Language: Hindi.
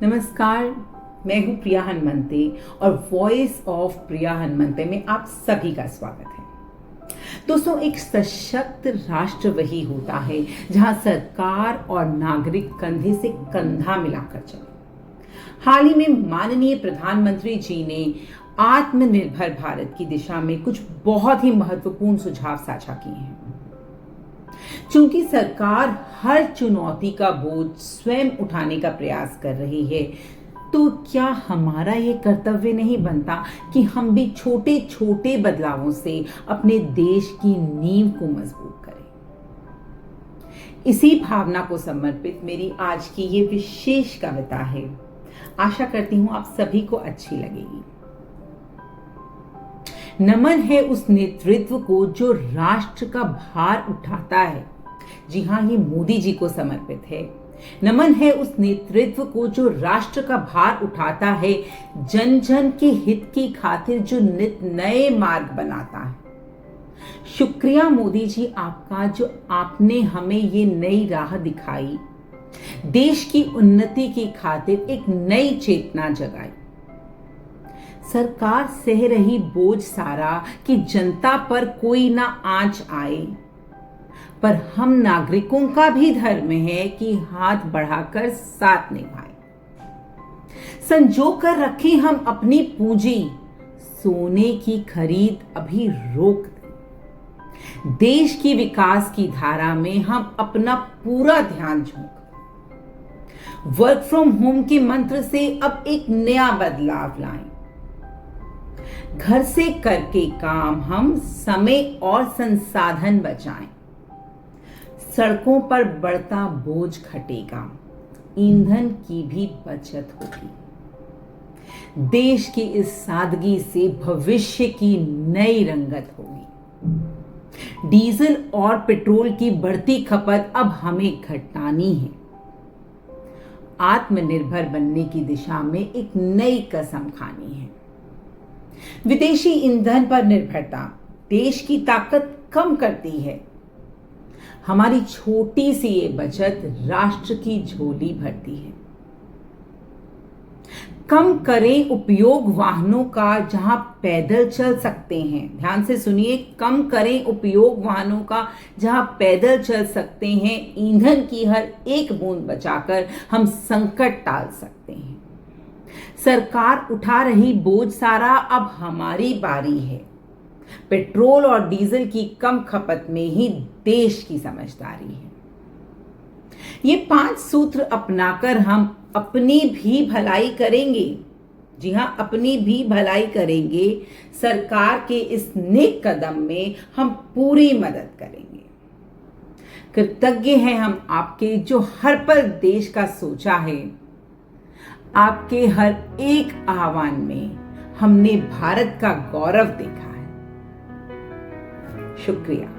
नमस्कार, मैं हूं प्रिया हनुमंते और वॉइस ऑफ प्रिया हनुमंते में आप सभी का स्वागत है। दोस्तों, एक सशक्त राष्ट्र वही होता है जहां सरकार और नागरिक कंधे से कंधा मिलाकर चले। हाल ही में माननीय प्रधानमंत्री जी ने आत्मनिर्भर भारत की दिशा में कुछ बहुत ही महत्वपूर्ण सुझाव साझा किए हैं। चूंकि सरकार हर चुनौती का बोझ स्वयं उठाने का प्रयास कर रही है, तो क्या हमारा ये कर्तव्य नहीं बनता कि हम भी छोटे छोटे बदलावों से अपने देश की नींव को मजबूत करें। इसी भावना को समर्पित मेरी आज की ये विशेष कविता है। आशा करती हूं आप सभी को अच्छी लगेगी। नमन है उस नेतृत्व को जो राष्ट्र का भार उठाता है। जी हाँ, ये मोदी जी को समर्पित है। नमन है उस नेतृत्व को जो राष्ट्र का भार उठाता है, जन जन के हित की खातिर जो नित नए मार्ग बनाता है। शुक्रिया मोदी जी आपका, जो आपने हमें ये नई राह दिखाई, देश की उन्नति की खातिर एक नई चेतना जगाई। सरकार सह रही बोझ सारा कि जनता पर कोई ना आंच आए, पर हम नागरिकों का भी धर्म है कि हाथ बढ़ाकर साथ निभाएं। संजो कर रखें हम अपनी पूंजी, सोने की खरीद अभी रोक दें। देश की विकास की धारा में हम अपना पूरा ध्यान झोंकें। वर्क फ्रॉम होम के मंत्र से अब एक नया बदलाव लाएं। घर से करके काम हम समय और संसाधन बचाएं। सड़कों पर बढ़ता बोझ घटेगा, ईंधन की भी बचत होगी। देश की इस सादगी से भविष्य की नई रंगत होगी। डीजल और पेट्रोल की बढ़ती खपत अब हमें घटानी है। आत्मनिर्भर बनने की दिशा में एक नई कसम खानी है। विदेशी ईंधन पर निर्भरता देश की ताकत कम करती है। हमारी छोटी सी ये बचत राष्ट्र की झोली भरती है। कम करें उपयोग वाहनों का जहां पैदल चल सकते हैं। ध्यान से सुनिए, कम करें उपयोग वाहनों का जहां पैदल चल सकते हैं। ईंधन की हर एक बूंद बचाकर हम संकट टाल सकते हैं। सरकार उठा रही बोझ सारा, अब हमारी बारी है। पेट्रोल और डीजल की कम खपत में ही देश की समझदारी है। ये 5 सूत्र अपनाकर हम अपनी भी भलाई करेंगे। जी हां, अपनी भी भलाई करेंगे। सरकार के इस नेक कदम में हम पूरी मदद करेंगे। कृतज्ञ हैं हम आपके, जो हर पल देश का सोचा है। आपके हर एक आह्वान में हमने भारत का गौरव देखा है। शुक्रिया।